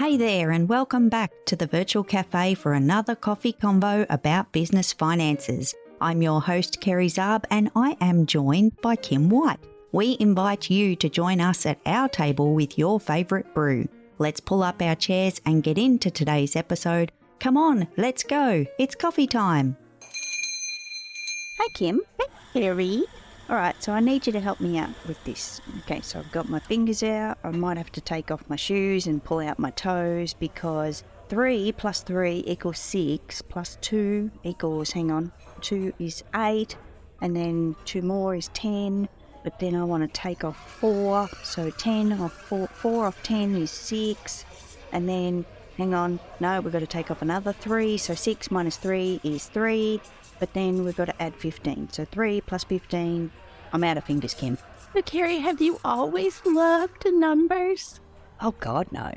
Hey there, and welcome back to the Virtual Cafe for another coffee convo about business finances. I'm your host, Kerry Zarb, and I am joined by Kim White. We invite you to join us at our table with your favourite brew. Let's pull up our chairs and get into today's episode. Come on, let's go. It's coffee time. Hey, Kim. Hey, Kerry. All right, so I need you to help me out with this. Okay, so I've got my fingers out. I might have to take off my shoes and pull out my toes because 3 plus 3 equals 6 plus 2 equals, 2 is 8, and then 2 more is 10, but then I want to take off 4, so 10 off 4 off 10 is 6, and then, we've got to take off another 3, so 6 minus 3 is 3, but then we've got to add 15, so 3 plus 15, I'm out of fingers, Kim. So, Kerry, have you always loved numbers? Oh, God, no.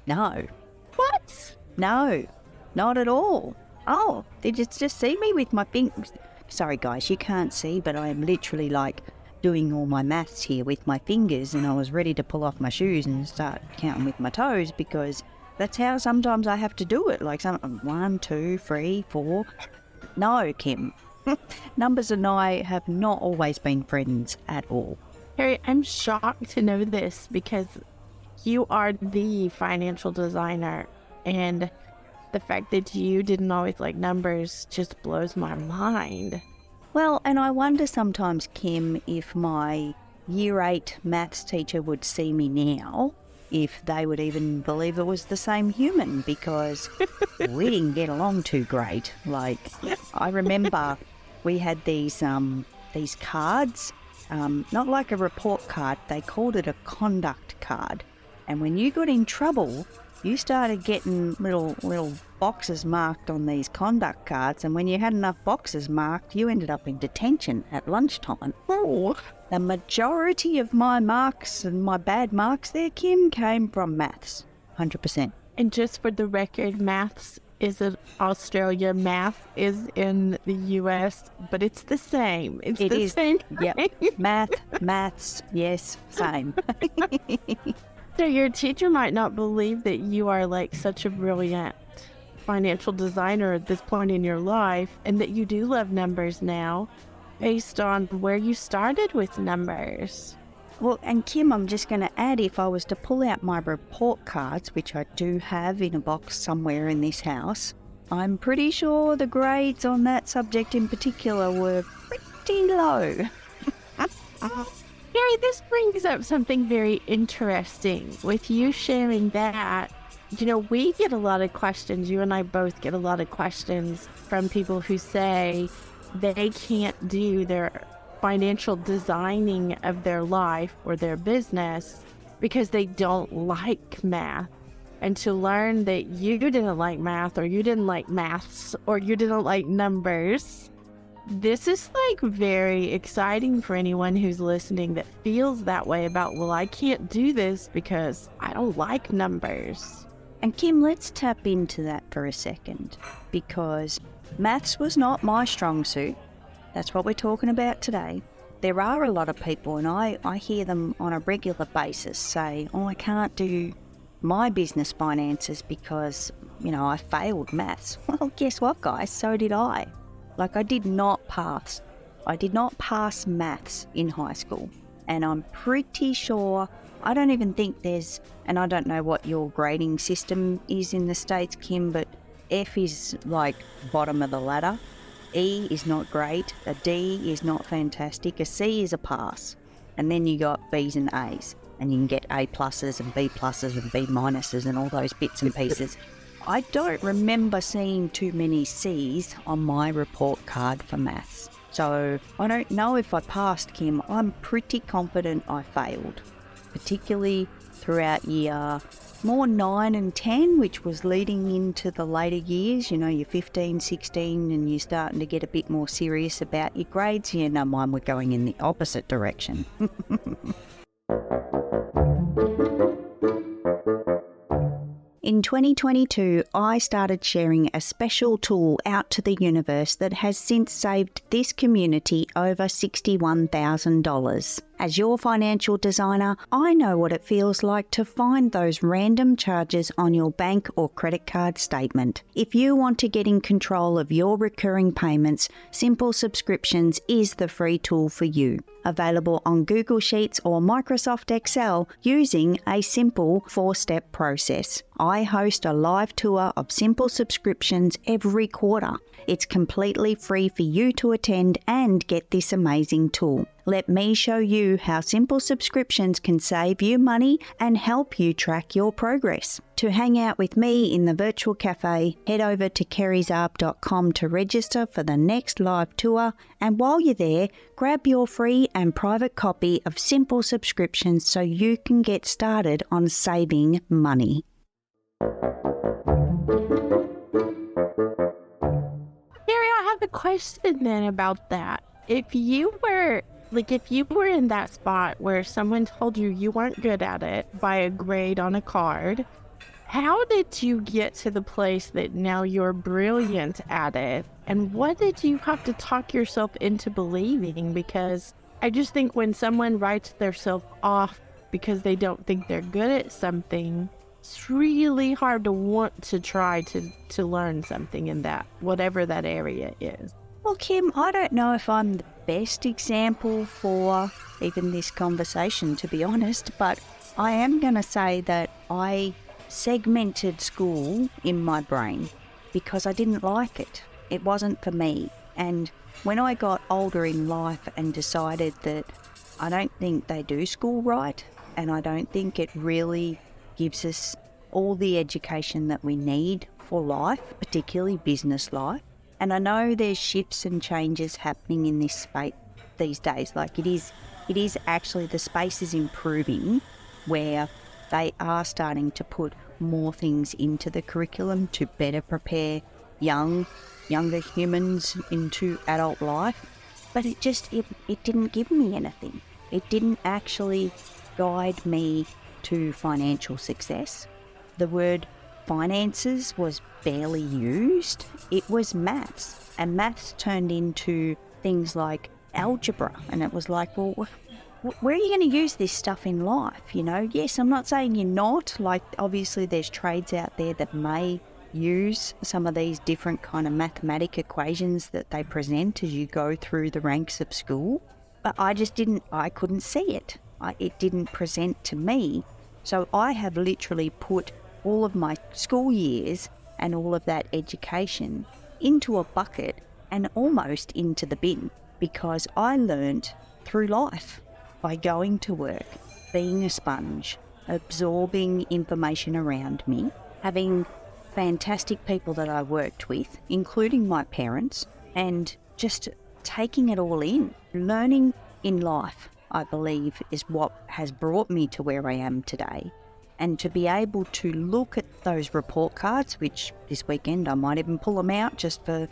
No. What? No, not at all. Oh, did you just see me with my fingers? Sorry, guys, you can't see, but I am literally like doing all my maths here with my fingers, and I was ready to pull off my shoes and start counting with my toes because that's how sometimes I have to do it. Like 1, 2, 3, 4. No, Kim. Numbers and I have not always been friends at all. Kerry, I'm shocked to know this because you are the financial designer, and the fact that you didn't always like numbers just blows my mind. Well, and I wonder sometimes, Kim, if my Year 8 maths teacher would see me now, if they would even believe it was the same human, because we didn't get along too great. Like, I remember we had these cards, not like a report card, they called it a conduct card. And when you got in trouble, you started getting little boxes marked on these conduct cards, and when you had enough boxes marked, you ended up in detention at lunchtime. Oh. The majority of my marks and my bad marks there, Kim, came from maths, 100%. And just for the record, maths is in Australia, math is in the US, but it's the same. It is. Same. Yep. Maths, yes, same. So your teacher might not believe that you are like such a brilliant financial designer at this point in your life, and that you do love numbers now, based on where you started with numbers. Well, and Kim, I'm just going to add, if I was to pull out my report cards, which I do have in a box somewhere in this house, I'm pretty sure the grades on that subject in particular were pretty low. Kerry, this brings up something very interesting. With you sharing that, we get a lot of questions, you and I both get a lot of questions from people who say they can't do their financial designing of their life or their business because they don't like math. And to learn that you didn't like math, or you didn't like maths, or you didn't like numbers, this is like very exciting for anyone who's listening that feels that way about, well, I can't do this because I don't like numbers. And Kim, let's tap into that for a second, because maths was not my strong suit. That's what we're talking about today. There are a lot of people, and I hear them on a regular basis say, I can't do my business finances because, I failed maths. Well, guess what, guys? So did I. Like, I did not pass maths in high school. And I'm pretty sure, I don't even think there's, and I don't know what your grading system is in the States, Kim, but F is like bottom of the ladder. E is not great. A D is not fantastic. A C is a pass. And then you got B's and A's. And you can get A pluses and B pluses and B minuses and all those bits and pieces. I don't remember seeing too many C's on my report card for maths. So I don't know if I passed, Kim. I'm pretty confident I failed, particularly throughout year more 9 and 10, which was leading into the later years. You're 15, 16, and you're starting to get a bit more serious about your grades. Mine were going in the opposite direction. In 2022, I started sharing a special tool out to the universe that has since saved this community over $61,000. As your financial designer, I know what it feels like to find those random charges on your bank or credit card statement. If you want to get in control of your recurring payments, Simple Subscriptions is the free tool for you. Available on Google Sheets or Microsoft Excel using a simple 4-step process. I host a live tour of Simple Subscriptions every quarter. It's completely free for you to attend and get this amazing tool. Let me show you how Simple Subscriptions can save you money and help you track your progress. To hang out with me in the virtual cafe, head over to kerryzarb.com to register for the next live tour, and while you're there, grab your free and private copy of Simple Subscriptions so you can get started on saving money. Kerry, I have a question then about that. If you were in that spot where someone told you weren't good at it by a grade on a card, how did you get to the place that now you're brilliant at it? And what did you have to talk yourself into believing? Because I just think when someone writes themselves off because they don't think they're good at something, it's really hard to want to try to learn something in that, whatever that area is. Well, Kim, I don't know if I'm the best example for even this conversation, to be honest, but I am going to say that I segmented school in my brain because I didn't like it. It wasn't for me. And when I got older in life and decided that I don't think they do school right, and I don't think it really gives us all the education that we need for life, particularly business life. And I know there's shifts and changes happening in this space these days. Like it is actually, the space is improving where they are starting to put more things into the curriculum to better prepare younger humans into adult life. But it didn't give me anything. It didn't actually guide me to financial success. The word finances was barely used. It was maths, and maths turned into things like algebra, and it was like, well, where are you going to use this stuff in life? You know, yes, I'm not saying you're not. Like, obviously there's trades out there that may use some of these different kind of mathematic equations that they present as you go through the ranks of school, but I couldn't see it. It didn't present to me. So I have literally put all of my school years and all of that education into a bucket and almost into the bin, because I learned through life by going to work, being a sponge, absorbing information around me, having fantastic people that I worked with, including my parents, and just taking it all in. Learning in life, I believe, is what has brought me to where I am today. And to be able to look at those report cards, which this weekend I might even pull them out just for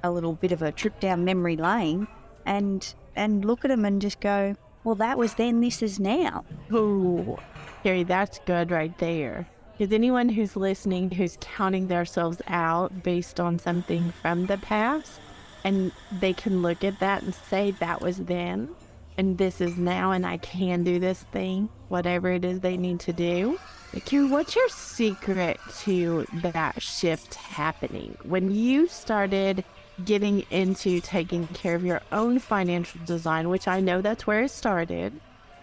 a little bit of a trip down memory lane, and look at them and just go, well, that was then, this is now. Ooh, Kerry, that's good right there. Because anyone who's listening, who's counting themselves out based on something from the past, and they can look at that and say, that was then, and this is now, and I can do this thing, whatever it is they need to do. Kerry, what's your secret to that shift happening? When you started getting into taking care of your own financial design, which I know that's where it started,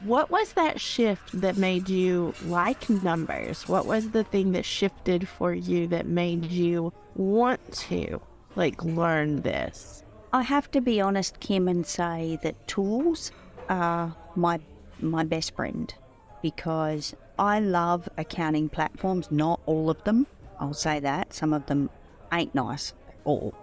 what was that shift that made you like numbers? What was the thing that shifted for you that made you want to, learn this? I have to be honest, Kim, and say that tools are my best friend, because I love accounting platforms. Not all of them, I'll say that. Some of them ain't nice at all.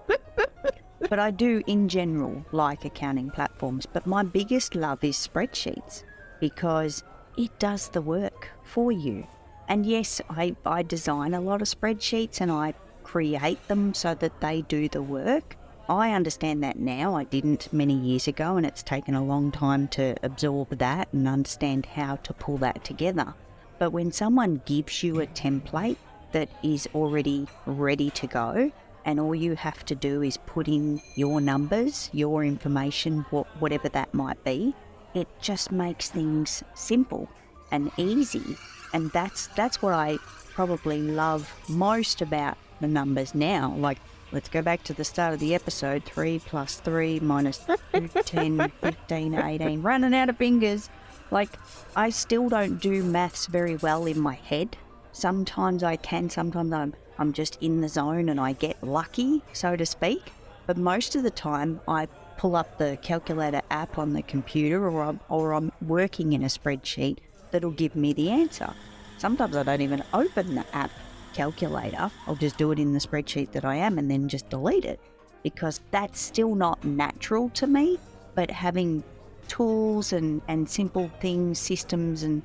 But I do, in general, like accounting platforms. But my biggest love is spreadsheets, because it does the work for you. And yes, I design a lot of spreadsheets and I create them so that they do the work. I understand that now. I didn't many years ago, and it's taken a long time to absorb that and understand how to pull that together. But when someone gives you a template that is already ready to go, and all you have to do is put in your numbers, your information, whatever that might be, it just makes things simple and easy. And that's what I probably love most about the numbers now. Like, let's go back to the start of the episode. 3 plus 3 minus 2, 10, 15, 18. Running out of fingers. Like, I still don't do maths very well in my head. Sometimes I can, sometimes I'm just in the zone and I get lucky, so to speak. But most of the time I pull up the calculator app on the computer, or I'm working in a spreadsheet that'll give me the answer. Sometimes I don't even open the app calculator. I'll just do it in the spreadsheet that I am and then just delete it, because that's still not natural to me. But having tools and simple things, systems and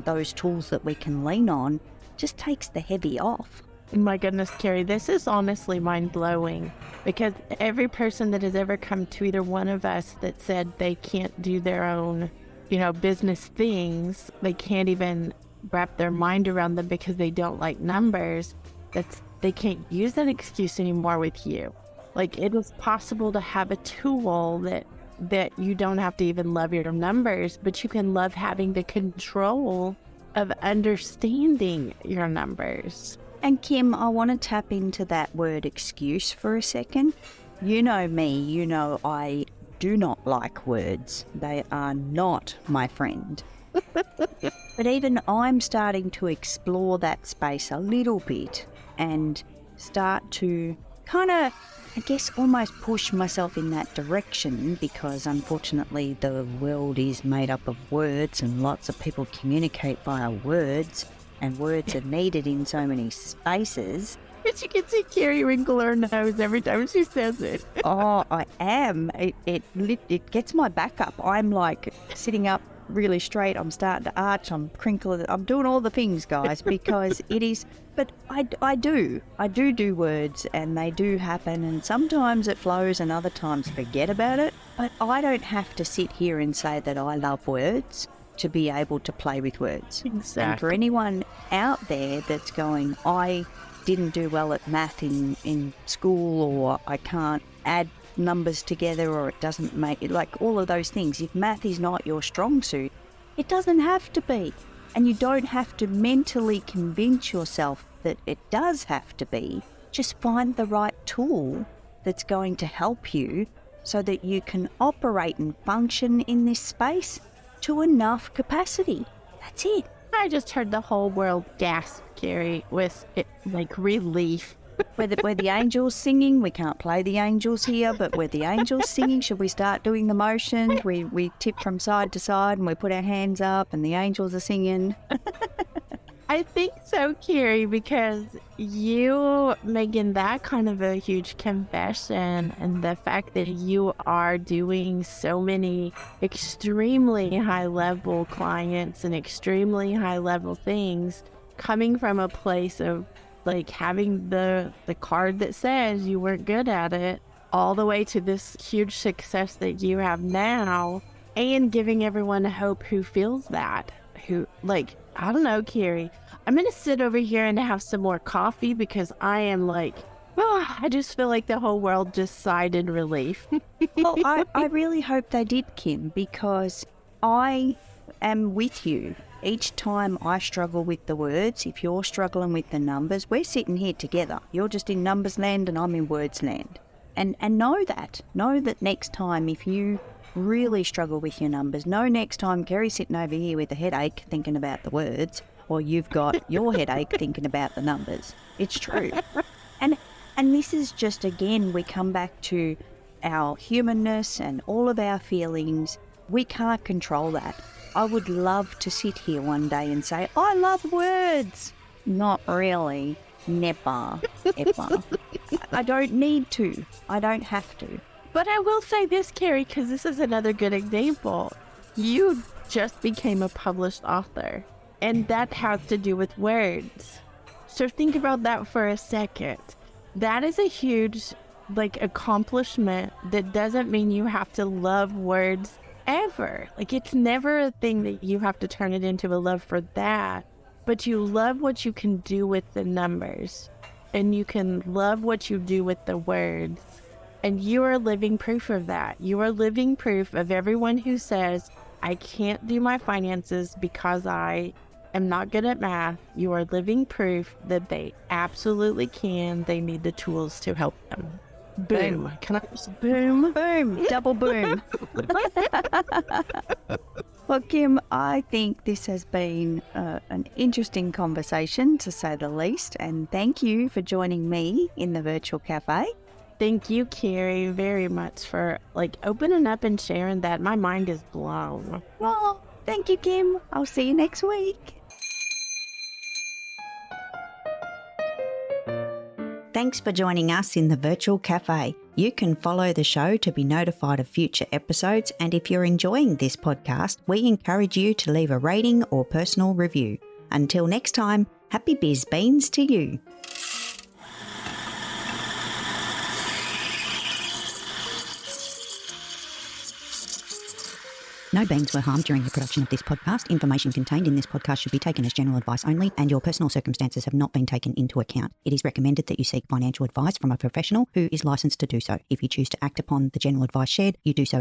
those tools that we can lean on just takes the heavy off. My goodness, Kerry, this is honestly mind-blowing, because every person that has ever come to either one of us that said they can't do their own, business things, they can't even wrap their mind around them because they don't like numbers, they can't use that excuse anymore with you. Like, it is possible to have a tool that you don't have to even love your numbers, but you can love having the control of understanding your numbers. And Kim, I want to tap into that word excuse for a second. You know me, you know I do not like words. They are not my friend. But even I'm starting to explore that space a little bit and start to kind of, I guess, almost push myself in that direction, because unfortunately the world is made up of words and lots of people communicate via words, and words are needed in so many spaces. But you can see Kerry wrinkle her nose every time she says it. Oh, I am. It gets my back up. I'm like sitting up really straight. I'm starting to arch. I'm crinkling. I'm doing all the things, guys, because it is. But I do words, and they do happen, and sometimes it flows and other times forget about it. But I don't have to sit here and say that I love words to be able to play with words. Exactly. And for anyone out there that's going, I didn't do well at math in school, or I can't add numbers together, or it doesn't make it, like all of those things. If math is not your strong suit, it doesn't have to be. And you don't have to mentally convince yourself that it does have to be. Just find the right tool that's going to help you so that you can operate and function in this space to enough capacity. That's it. I just heard the whole world gasp, Kerry, with relief. Where the angels singing, we can't play the angels here, but where the angels singing, should we start doing the motions? We tip from side to side and we put our hands up and the angels are singing. I think so, Kerry, because you making that kind of a huge confession, and the fact that you are doing so many extremely high-level clients and extremely high-level things, coming from a place of like having the card that says you weren't good at it, all the way to this huge success that you have now, and giving everyone hope who feels that, who, like, I don't know, Kerry, I'm gonna sit over here and have some more coffee, because I am like, I just feel like the whole world just sighed in relief. Well, I really hope they did, Kim, because I am with you. Each time I struggle with the words, if you're struggling with the numbers, we're sitting here together. You're just in numbers land and I'm in words land. And know that next time, if you really struggle with your numbers, know next time Kerry's sitting over here with a headache thinking about the words, or you've got your headache thinking about the numbers. It's true. And this is just, again, we come back to our humanness and all of our feelings. We can't control that. I would love to sit here one day and say, I love words. Not really. Never. Ever. I don't need to. I don't have to. But I will say this, Kerry, because this is another good example. You just became a published author, and that has to do with words. So think about that for a second. That is a huge, accomplishment that doesn't mean you have to love words ever. Like, it's never a thing that you have to turn it into a love for that, but you love what you can do with the numbers, and you can love what you do with the words, and you are living proof of that. You are living proof of everyone who says, I can't do my finances because I am not good at math. You are living proof that they absolutely can. They need the tools to help them. Boom. Can I just Boom, boom, double boom. Well, Kim, I think this has been an interesting conversation, to say the least, and thank you for joining me in the virtual cafe. Thank you, Kerry, very much for opening up and sharing that. My mind is blown. Well, thank you, Kim. I'll see you next week. Thanks for joining us in the virtual cafe. You can follow the show to be notified of future episodes, and if you're enjoying this podcast, we encourage you to leave a rating or personal review. Until next time, happy biz beans to you. No beings were harmed during the production of this podcast. Information contained in this podcast should be taken as general advice only, and your personal circumstances have not been taken into account. It is recommended that you seek financial advice from a professional who is licensed to do so. If you choose to act upon the general advice shared, you do so